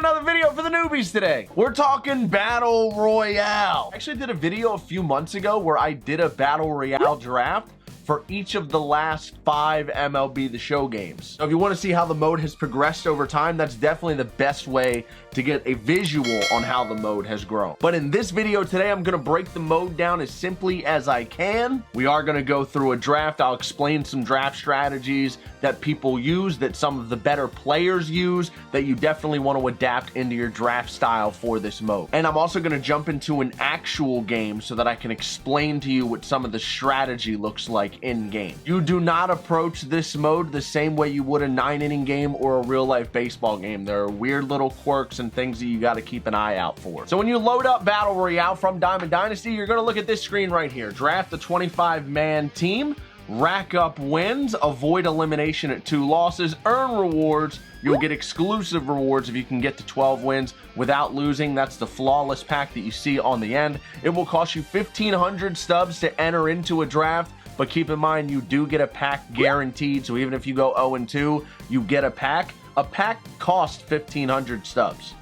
another video for the newbies today. We're talking Battle Royale. I actually did a video a few months ago where I did a Battle Royale draft for each of the last 5 MLB The Show games. So if you want to see how the mode has progressed over time, that's definitely the best way to get a visual on how the mode has grown. But in this video today, I'm going to break the mode down as simply as I can. We are going to go through a draft. I'll explain some draft strategies that people use, that some of the better players use, that you definitely want to adapt into your draft style for this mode. And I'm also going to jump into an actual game so that I can explain to you what some of the strategy looks like in game. You do not approach this mode the same way you would a 9-inning game or a real life baseball game. There are weird little quirks and things that you got to keep an eye out for. So when you load up Battle Royale from Diamond Dynasty, you're going to look at this screen right here. Draft the 25-man team, rack up wins, avoid elimination at 2 losses, earn rewards. You'll get exclusive rewards if you can get to 12 wins without losing. That's the flawless pack that you see on the end. It will cost you 1,500 stubs to enter into a draft. But keep in mind, you do get a pack guaranteed. So even if you go 0-2, you get a pack. A pack costs 1,500 stubs.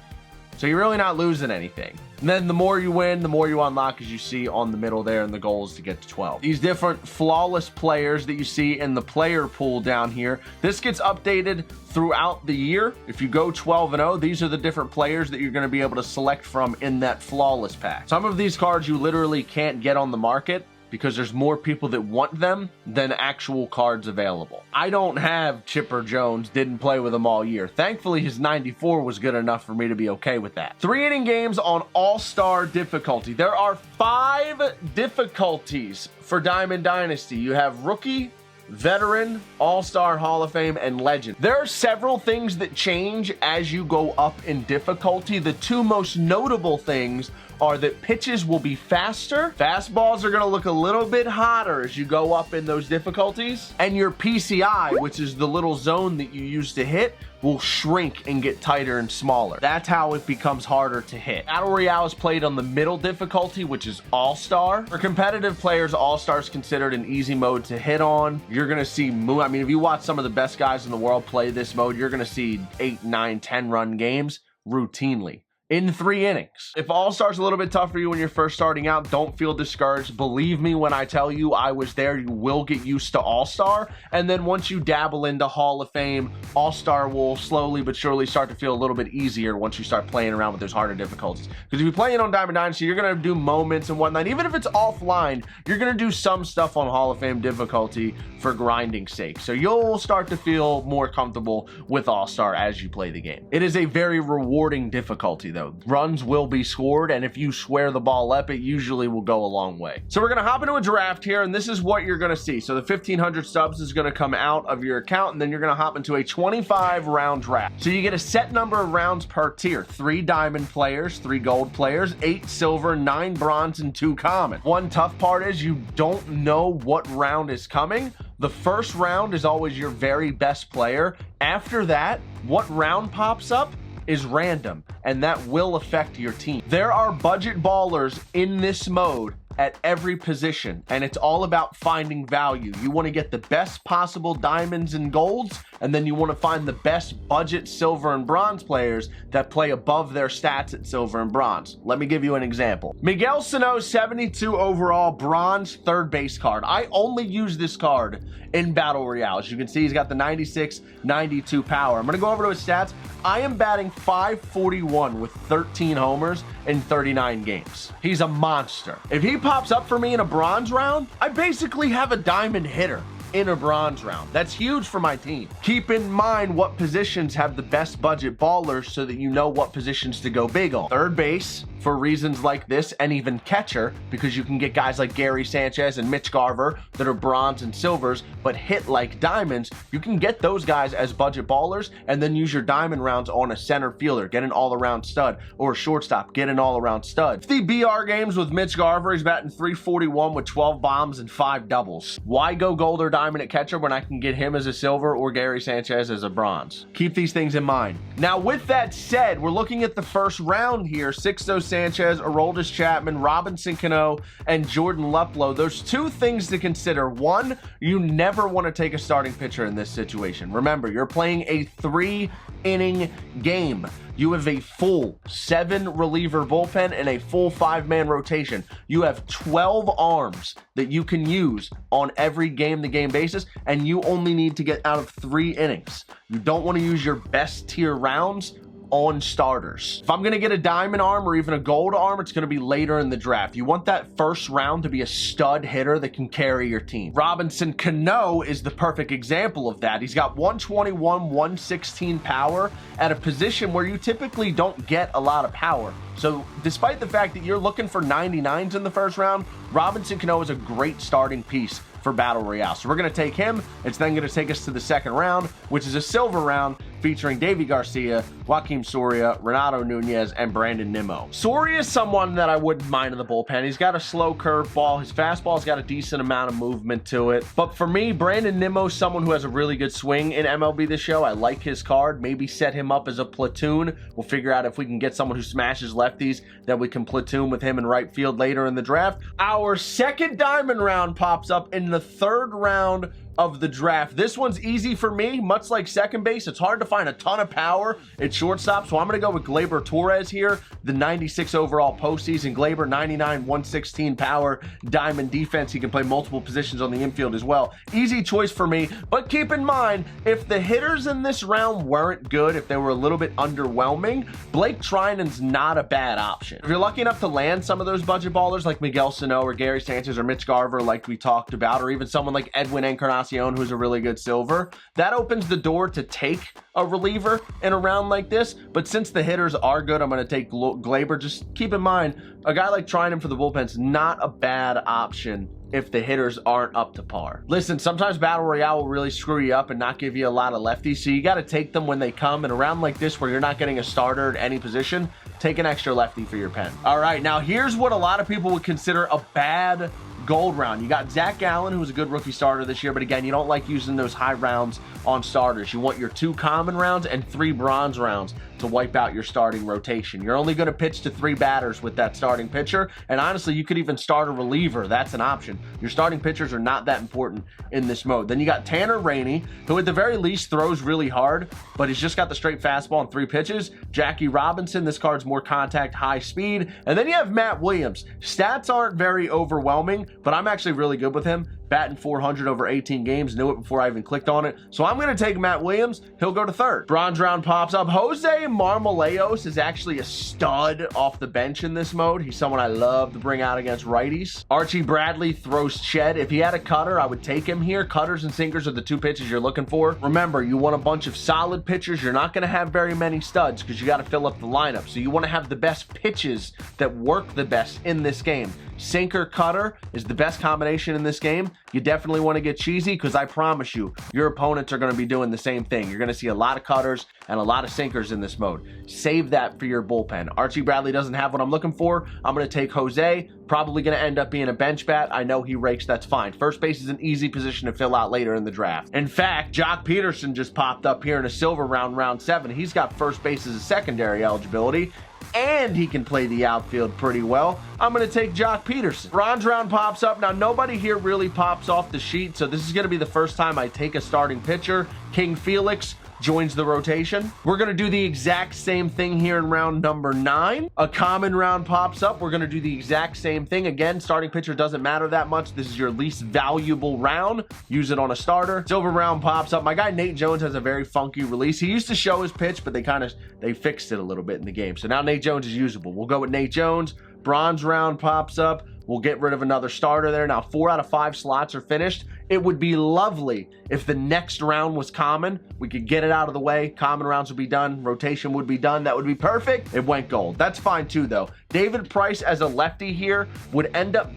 So you're really not losing anything. And then the more you win, the more you unlock, as you see on the middle there, and the goal is to get to 12. These different flawless players that you see in the player pool down here, this gets updated throughout the year. If you go 12-0, these are the different players that you're going to be able to select from in that flawless pack. Some of these cards you literally can't get on the market because there's more people that want them than actual cards available. I don't have Chipper Jones, didn't play with him all year. Thankfully, his 94 was good enough for me to be okay with that. 3-inning games on All-Star difficulty. There are 5 difficulties for Diamond Dynasty. You have Rookie, Veteran, All-Star, Hall of Fame, and Legend. There are several things that change as you go up in difficulty. The 2 most notable things are that pitches will be faster, fastballs are going to look a little bit hotter as you go up in those difficulties, and your PCI, which is the little zone that you use to hit, will shrink and get tighter and smaller. That's how it becomes harder to hit. Battle Royale is played on the middle difficulty, which is All-Star. For competitive players, All-Star is considered an easy mode to hit on. You're gonna see, I mean, if you watch some of the best guys in the world play this mode, you're gonna see 8, 9, 10-run games routinely in 3 innings. If All-Star's a little bit tough for you when you're first starting out, don't feel discouraged. Believe me when I tell you, I was there. You will get used to All-Star. And then once you dabble into Hall of Fame, All-Star will slowly but surely start to feel a little bit easier once you start playing around with those harder difficulties. Because if you're playing on Diamond Dynasty, you're going to do moments and whatnot. Even if it's offline, you're going to do some stuff on Hall of Fame difficulty for grinding's sake. So you'll start to feel more comfortable with All-Star as you play the game. It is a very rewarding difficulty, though. Runs will be scored, and if you square the ball up, it usually will go a long way. So we're going to hop into a draft here, and this is what you're going to see. So the 1,500 stubs is going to come out of your account, and then you're going to hop into a 25-round draft. So you get a set number of rounds per tier. 3 diamond players, 3 gold players, 8 silver, 9 bronze, and 2 common. One tough part is you don't know what round is coming. The first round is always your very best player. After that, what round pops up is random, and that will affect your team. There are budget ballers in this mode at every position, and it's all about finding value. You want to get the best possible diamonds and golds, and then you want to find the best budget silver and bronze players that play above their stats at silver and bronze. Let me give you an example. Miguel Sano, 72 overall, bronze, 3rd base card. I only use this card in Battle Royale. As you can see, he's got the 96, 92 power. I'm going to go over to his stats. I am batting .541 with 13 homers in 39 games. He's a monster. If he pops up for me in a bronze round, I basically have a diamond hitter in a bronze round. That's huge for my team. Keep in mind what positions have the best budget ballers so that you know what positions to go big on. 3rd base, for reasons like this, and even catcher, because you can get guys like Gary Sanchez and Mitch Garver that are bronze and silvers but hit like diamonds. You can get those guys as budget ballers and then use your diamond rounds on a center fielder, get an all-around stud, or a shortstop, get an all-around stud. The BR games with Mitch Garver, he's batting .341 with 12 bombs and 5 doubles. Why go gold or diamond at catcher when I can get him as a silver or Gary Sanchez as a bronze? Keep these things in mind. Now, with that said, we're looking at the first round here. Sixto Sanchez, Aroldis Chapman, Robinson Cano, and Jordan Luplow. There's 2 things to consider. 1, you never want to take a starting pitcher in this situation. Remember, you're playing a 3-inning game. You have a full 7-reliever bullpen and a full 5-man rotation. You have 12 arms that you can use on every game-to-game basis, and you only need to get out of 3 innings. You don't want to use your best tier rounds on starters. If I'm going to get a diamond arm or even a gold arm, it's going to be later in the draft. You want that first round to be a stud hitter that can carry your team. Robinson Cano is the perfect example of that. He's got 121, 116 power at a position where you typically don't get a lot of power. So despite the fact that you're looking for 99s in the first round, Robinson Cano is a great starting piece for Battle Royale. So we're going to take him. It's then going to take us to the second round, which is a silver round featuring Davy Garcia, Joaquin Soria, Renato Nunez, and Brandon Nimmo. Soria is someone that I wouldn't mind in the bullpen. He's got a slow curveball. His fastball's got a decent amount of movement to it. But for me, Brandon Nimmo is someone who has a really good swing in MLB This Show. I like his card. Maybe set him up as a platoon. We'll figure out if we can get someone who smashes lefties that we can platoon with him in right field later in the draft. Our second diamond round pops up in the third round of the draft. This one's easy for me, much like second base. It's hard to find a ton of power at shortstop, so I'm going to go with Gleyber Torres here, the 96 overall postseason. Gleyber, 99, 116 power, diamond defense. He can play multiple positions on the infield as well. Easy choice for me, but keep in mind, if the hitters in this round weren't good, if they were a little bit underwhelming, Blake Treinen's not a bad option. If you're lucky enough to land some of those budget ballers like Miguel Sano or Gary Sanchez or Mitch Garver like we talked about, or even someone like Edwin Encarnacion, who's a really good silver, that opens the door to take a reliever in a round like this. But since the hitters are good, I'm going to take Gleyber. Just keep in mind, a guy like Treinen for the bullpen's not a bad option if the hitters aren't up to par. Listen, sometimes Battle Royale will really screw you up and not give you a lot of lefties, so you got to take them when they come. In a round like this where you're not getting a starter at any position, take an extra lefty for your pen. All right, now here's what a lot of people would consider a bad gold round. You got Zach Gallen, who was a good rookie starter this year, but again, you don't like using those high rounds on starters. You want your 2 common rounds and 3 bronze rounds to wipe out your starting rotation. You're only going to pitch to 3 batters with that starting pitcher, and honestly, you could even start a reliever. That's an option. Your starting pitchers are not that important in this mode. Then you got Tanner Rainey, who at the very least throws really hard, but he's just got the straight fastball and 3 pitches. Jackie Robinson, this card's more contact, high speed. And then you have Matt Williams. Stats aren't very overwhelming, but I'm actually really good with him. Batting 400 over 18 games, knew it before I even clicked on it. So I'm going to take Matt Williams. He'll go to third. Bronze round pops up. Jose Marmoleos is actually a stud off the bench in this mode. He's someone I love to bring out against righties. Archie Bradley throws shed. If he had a cutter, I would take him here. Cutters and sinkers are the 2 pitches you're looking for. Remember, you want a bunch of solid pitchers. You're not going to have very many studs because you got to fill up the lineup. So you want to have the best pitches that work the best in this game. Sinker cutter is the best combination in this game. You definitely want to get cheesy because I promise you, your opponents are going to be doing the same thing. You're going to see a lot of cutters and a lot of sinkers in this mode. Save that for your bullpen. Archie Bradley doesn't have what I'm looking for. I'm going to take Jose. Probably going to end up being a bench bat. I know he rakes. That's fine. First base is an easy position to fill out later in the draft. In fact, Jock Peterson just popped up here in a silver round, round 7. He's got first base as a secondary eligibility, and he can play the outfield pretty well. I'm going to take Jock Peterson. Bronze round pops up. Now, nobody here really pops off the sheet, so this is going to be the first time I take a starting pitcher. King Felix joins the rotation. We're going to do the exact same thing here in round number 9. A common round pops up. We're going to do the exact same thing. Again, starting pitcher doesn't matter that much. This is your least valuable round. Use it on a starter. Silver round pops up. My guy Nate Jones has a very funky release. He used to show his pitch, but they fixed it a little bit in the game. So now Nate Jones is usable. We'll go with Nate Jones. Bronze round pops up. We'll get rid of another starter there. Now, 4 out of 5 slots are finished. It would be lovely if the next round was common. We could get it out of the way. Common rounds would be done. Rotation would be done. That would be perfect. It went gold. That's fine too, though. David Price as a lefty here would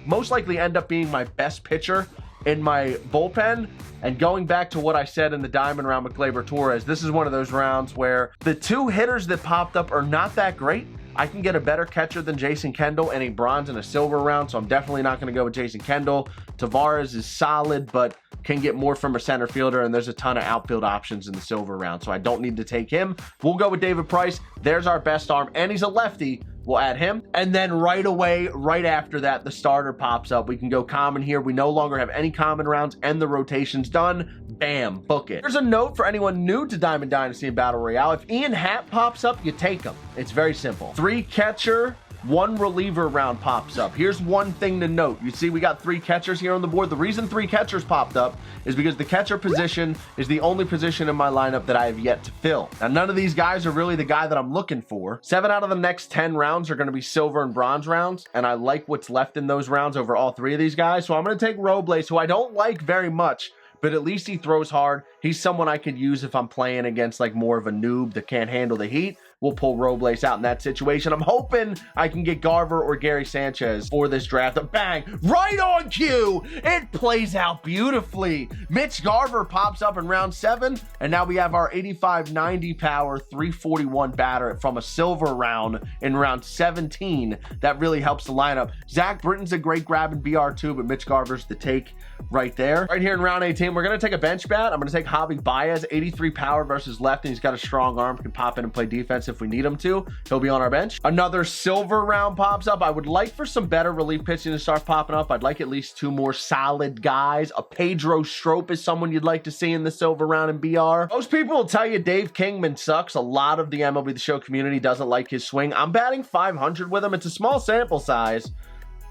most likely end up being my best pitcher in my bullpen. And going back to what I said in the diamond round with Gleyber Torres, this is one of those rounds where the 2 hitters that popped up are not that great. I can get a better catcher than Jason Kendall in a bronze and a silver round, so I'm definitely not going to go with Jason Kendall. Tavares is solid, but can get more from a center fielder, and there's a ton of outfield options in the silver round, so I don't need to take him. We'll go with David Price. There's our best arm, and he's a lefty, We'll add him. And then right away, right after that, the starter pops up. We can go common here. We no longer have any common rounds and the rotation's done. Bam, book it. There's a note for anyone new to Diamond Dynasty and Battle Royale. If Ian Happ pops up, you take him. It's very simple. 3 catcher, 1 reliever round pops up. Here's one thing to note. You see we got 3 catchers here on the board. The reason 3 catchers popped up is because the catcher position is the only position in my lineup that I have yet to fill. Now, none of these guys are really the guy that I'm looking for. 7 out of the next 10 rounds are going to be silver and bronze rounds, and I like what's left in those rounds over all 3 of these guys. So I'm going to take Robles, who I don't like very much, but at least he throws hard. He's someone I could use if I'm playing against like more of a noob that can't handle the heat. We'll pull Robles out in that situation. I'm hoping I can get Garver or Gary Sanchez for this draft. Bang! Right on cue! It plays out beautifully. Mitch Garver pops up in round 7, and now we have our 85-90 power, 341 batter from a silver round in round 17. That really helps the lineup. Zach Britton's a great grab in BR2, but Mitch Garver's the take right there. Right here in round 18, we're going to take a bench bat. I'm going to take Javi Baez, 83 power versus left, and he's got a strong arm, can pop in and play defense if we need him to. He'll be on our bench. Another silver round pops up. I would like for some better relief pitching to start popping up. I'd like at least 2 more solid guys. A Pedro Strop is someone you'd like to see in the silver round in BR. Most people will tell you Dave Kingman sucks. A lot of the MLB The Show community doesn't like his swing. I'm batting 500 with him. It's a small sample size,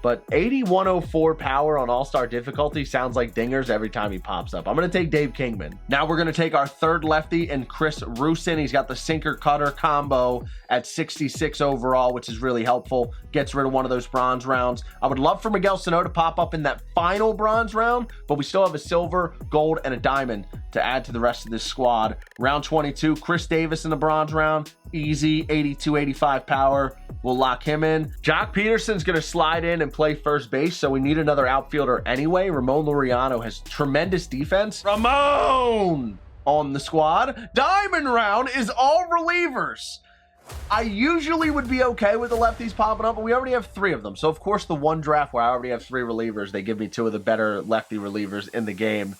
but 8104 power on all-star difficulty sounds like dingers every time he pops up. I'm going to take Dave Kingman. Now we're going to take our 3rd lefty and Chris Rusin. He's got the sinker-cutter combo at 66 overall, which is really helpful. Gets rid of one of those bronze rounds. I would love for Miguel Sano to pop up in that final bronze round, but we still have a silver, gold, and a diamond to add to the rest of this squad. Round 22, Chris Davis in the bronze round. Easy, 82, 85 power. We'll lock him in. Jock Peterson's going to slide in and play first base, so we need another outfielder anyway. Ramon Laureano has tremendous defense. Ramon on the squad. Diamond round is all relievers. I usually would be okay with the lefties popping up, but we already have 3 of them. So, of course, the one draft where I already have 3 relievers, they give me 2 of the better lefty relievers in the game.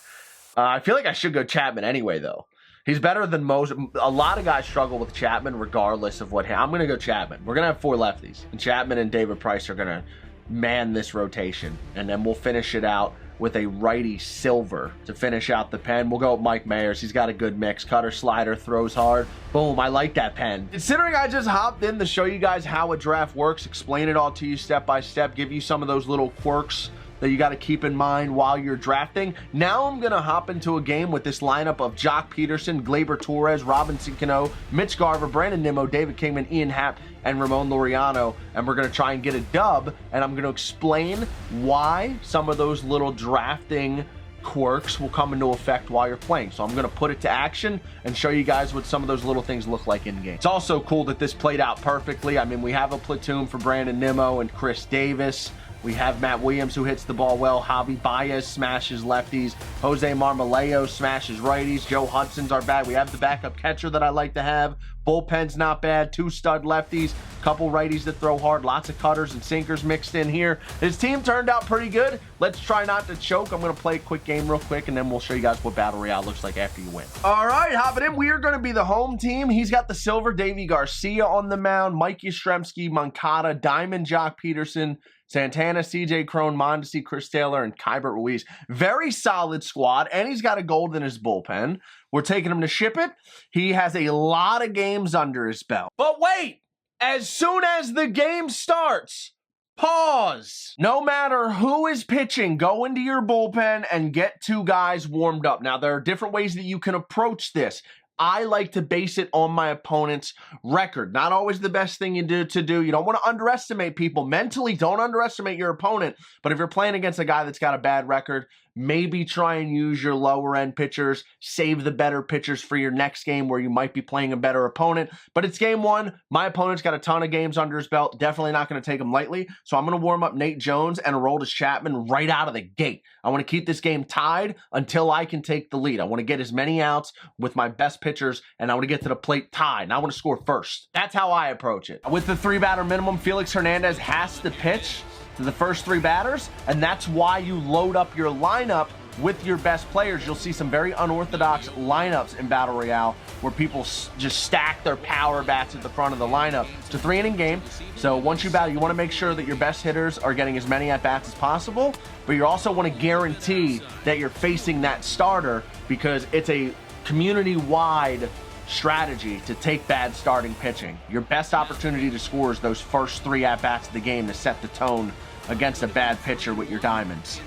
I feel like I should go Chapman anyway, though. He's better than most. A lot of guys struggle with Chapman regardless of what. I'm going to go Chapman. We're going to have 4 lefties. And Chapman and David Price are going to man this rotation. And then we'll finish it out with a righty silver to finish out the pen. We'll go with Mike Mayers. He's got a good mix. Cutter, slider, throws hard. Boom, I like that pen. Considering I just hopped in to show you guys how a draft works, explain it all to you step by step, give you some of those little quirks that you got to keep in mind while you're drafting. Now I'm going to hop into a game with this lineup of Jock Peterson, Gleyber Torres, Robinson Cano, Mitch Garver, Brandon Nimmo, David Kingman, Ian Happ, and Ramon Laureano, and we're going to try and get a dub, and I'm going to explain why some of those little drafting quirks will come into effect while you're playing. So I'm going to put it to action and show you guys what some of those little things look like in game. It's also cool that this played out perfectly. I mean, we have a platoon for Brandon Nimmo and Chris Davis. We have Matt Williams, who hits the ball well. Javi Baez smashes lefties. Jose Marmoleo smashes righties. Joe Hudson's our bat. We have the backup catcher that I like to have. Bullpen's not bad. 2 stud lefties. Couple righties that throw hard. Lots of cutters and sinkers mixed in here. His team turned out pretty good. Let's try not to choke. I'm going to play a quick game real quick, and then we'll show you guys what Battle Royale looks like after you win. All right, hopping in. We are going to be the home team. He's got the silver Davy Garcia on the mound. Mike Yastrzemski, Moncada, Diamond, Jock Peterson, Santana, CJ Cron, Mondesi, Chris Taylor, and Kybert Ruiz. Very solid squad, and he's got a gold in his bullpen. We're taking him to ship it. He has a lot of games under his belt. But wait! As soon as the game starts, pause. No matter who is pitching, go into your bullpen and get 2 guys warmed up. Now, there are different ways that you can approach this. I like to base it on my opponent's record. Not always the best thing you do. You don't want to underestimate people. Mentally, don't underestimate your opponent. But if you're playing against a guy that's got a bad record, maybe try and use your lower end pitchers. Save the better pitchers for your next game where you might be playing a better opponent. But it's game 1. My opponent's got a ton of games under his belt. Definitely not going to take him lightly. So I'm going to warm up Nate Jones and Aroldis Chapman right out of the gate. I want to keep this game tied until I can take the lead. I want to get as many outs with my best pitchers, and I want to get to the plate tied, and I want to score first. That's how I approach it. With the 3-batter minimum, Felix Hernandez has to pitch to the first 3 batters, and that's why you load up your lineup with your best players, you'll see some very unorthodox lineups in Battle Royale where people just stack their power bats at the front of the lineup. It's a 3-inning game, so once you battle, you want to make sure that your best hitters are getting as many at-bats as possible, but you also want to guarantee that you're facing that starter because it's a community-wide strategy to take bad starting pitching. Your best opportunity to score is those first 3 at-bats of the game to set the tone against a bad pitcher with your diamonds.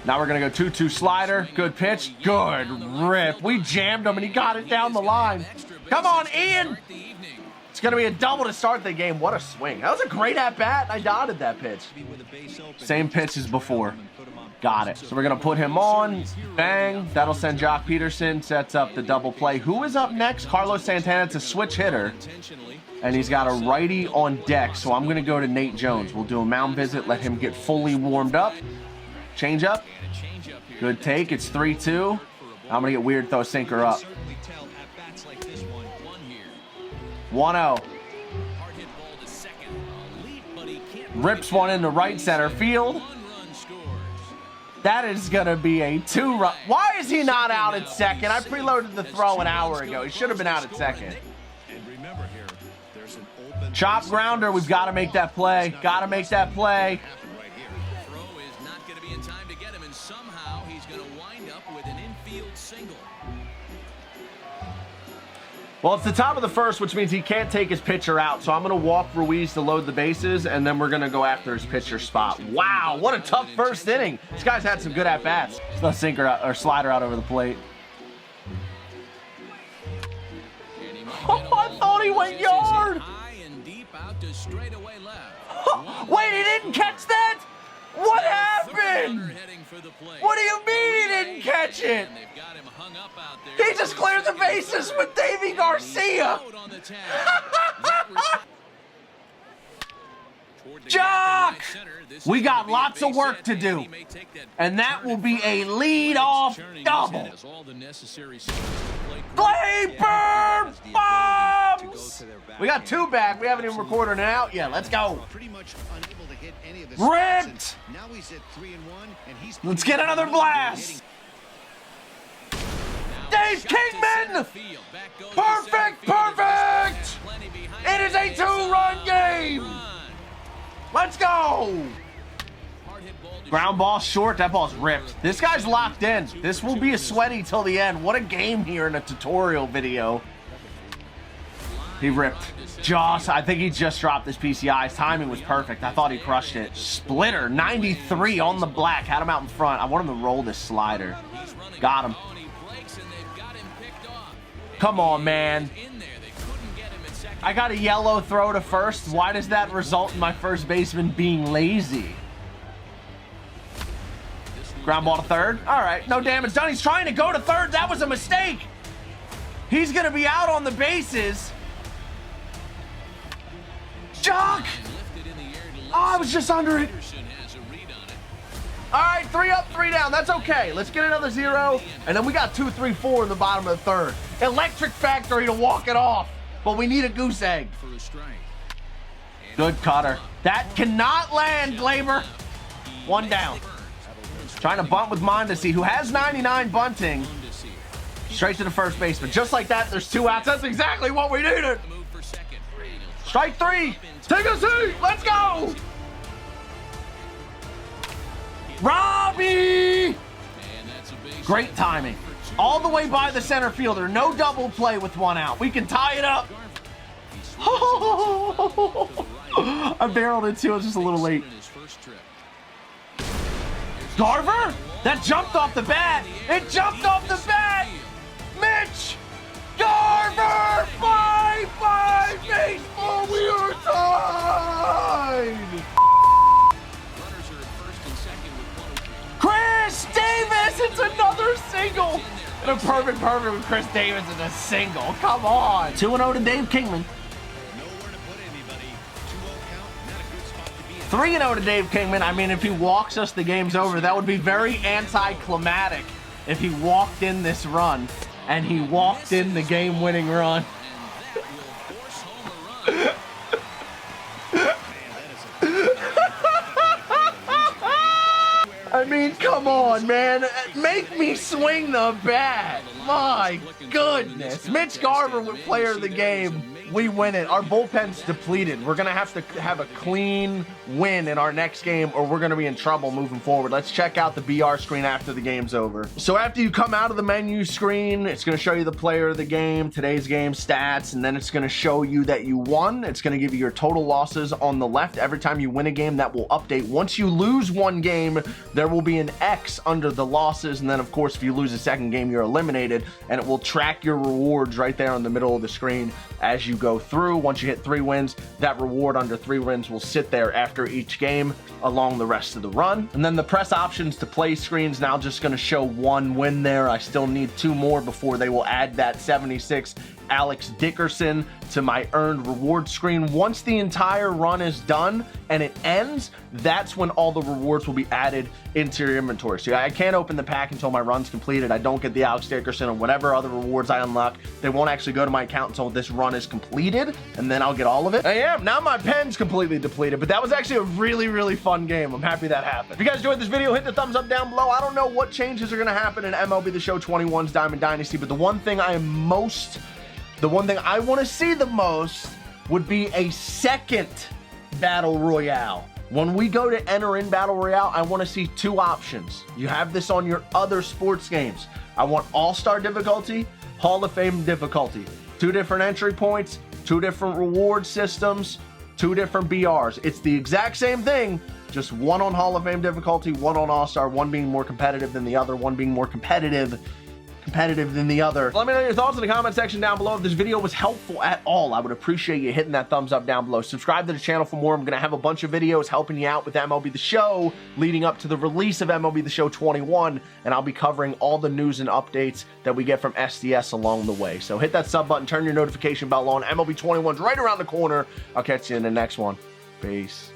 Now we're going to go 2-2 slider. Good pitch. Good rip. We jammed him, and he got it down the line. Come on, Ian. It's going to be a double to start the game. What a swing. That was a great at-bat. I dotted that pitch. Same pitch as before. Got it. So we're going to put him on. Bang. That'll send Jock Peterson. Sets up the double play. Who is up next? Carlos Santana. It's a switch hitter. And he's got a righty on deck. So I'm going to go to Nate Jones. We'll do a mound visit. Let him get fully warmed up. Change up. Good take. It's 3-2. I'm going to get weird. Throw a sinker up. 1-0. Rips one into right center field. That is going to be a 2-run. Why is he not out at second? I preloaded the throw an hour ago. He should have been out at second. Chop grounder. We've got to make that play. Got to make that play. Well, it's the top of the first, which means he can't take his pitcher out. So I'm going to walk Ruiz to load the bases, and then we're going to go after his pitcher spot. Wow, what a tough first inning. This guy's had some good at-bats. It's a sinker out, or slider out over the plate. Oh, I thought he went yard. Wait, he didn't catch that? What happened? What do you mean he didn't catch it? He just cleared the bases with Davy Garcia. Jock! We got lots of work to do. And that will be a lead-off double. Glaber bombs! We got 2 back. We haven't even recorded an out yet. Let's go. Ripped! Let's get another blast! Dave Kingman! Perfect, perfect! It is a 2-run game! Let's go! Ground ball short, that ball's ripped. This guy's locked in. This will be a sweaty till the end. What a game here in a tutorial video. He ripped. Joss, I think he just dropped his PCI. His timing was perfect. I thought he crushed it. Splitter, 93 on the black. Had him out in front. I want him to roll this slider. Got him. Come on, man. I got a yellow throw to first. Why does that result in my first baseman being lazy? Ground ball to third. All right, no damage done. He's trying to go to third. That was a mistake. He's going to be out on the bases. Jock! Oh, I was just under it. All right, 3 up, 3 down. That's okay. Let's get another 0. And then we got 2, 3, 4 in the bottom of the third. Electric Factory to walk it off. But we need a goose egg. Good cutter. That cannot land, Glaber. 1 down. Trying to bunt with Mondesi, who has 99 bunting. Straight to the first baseman. Just like that, there's 2 outs. That's exactly what we needed. Strike 3. Take a seat. Let's go. Robbie. Great timing. All the way by the center fielder. No double play with 1 out. We can tie it up. I barreled it too. I was just a little late. Garver? That jumped off the bat. It jumped off the bat. Mitch Garver. 5-5 baseball. We are tied. Chris Davis. It's another single. And a perfect with Chris Davis is a single. Come on. 2-0 to Dave Kingman. 3-0 to Dave Kingman. I mean, if he walks us, the game's over. That would be very anticlimactic if he walked in this run and he walked in the game-winning run. I mean, come on, man. Make me swing the bat. My goodness. Mitch Garver with player of the game. We win it. Our bullpen's depleted. We're going to have a clean win in our next game, or we're going to be in trouble moving forward. Let's check out the BR screen after the game's over. So after you come out of the menu screen, it's going to show you the player of the game, today's game stats, and then it's going to show you that you won. It's going to give you your total losses on the left. Every time you win a game, that will update. Once you lose one game, there will be an X under the losses, and then of course if you lose a second game, you're eliminated, and it will track your rewards right there in the middle of the screen as you go through. Once you hit 3 wins, that reward under 3 wins will sit there after each game along the rest of the run. And then the press options to play screen's now just going to show 1 win there. I still need 2 more before they will add that 76 Alex Dickerson to my earned reward screen. Once the entire run is done and it ends, that's when all the rewards will be added into your inventory. So I can't open the pack until my run's completed. I don't get the Alex Dickerson or whatever other rewards I unlock. They won't actually go to my account until this run is completed, and then I'll get all of it. I am. Now my pen's completely depleted, but that was actually a really, really fun game. I'm happy that happened. If you guys enjoyed this video, hit the thumbs up down below. I don't know what changes are going to happen in MLB The Show 21's Diamond Dynasty, but the one thing I want to see the most would be a second Battle Royale. When we go to enter in Battle Royale, I want to see 2 options. You have this on your other sports games. I want All-Star difficulty, Hall of Fame difficulty. 2 different entry points, 2 different reward systems, 2 different BRs. It's the exact same thing, just 1 on Hall of Fame difficulty, 1 on All-Star, 1 being more competitive than the other, 1 being more competitive than the other. Let me know your thoughts in the comment section down below. If this video was helpful at all, I would appreciate you hitting that thumbs up down below. Subscribe to the channel for more. I'm going to have a bunch of videos helping you out with MLB The Show leading up to the release of MLB The Show 21, and I'll be covering all the news and updates that we get from SDS along the way. So hit that sub button, turn your notification bell on. MLB 21's right around the corner. I'll catch you in the next one. Peace.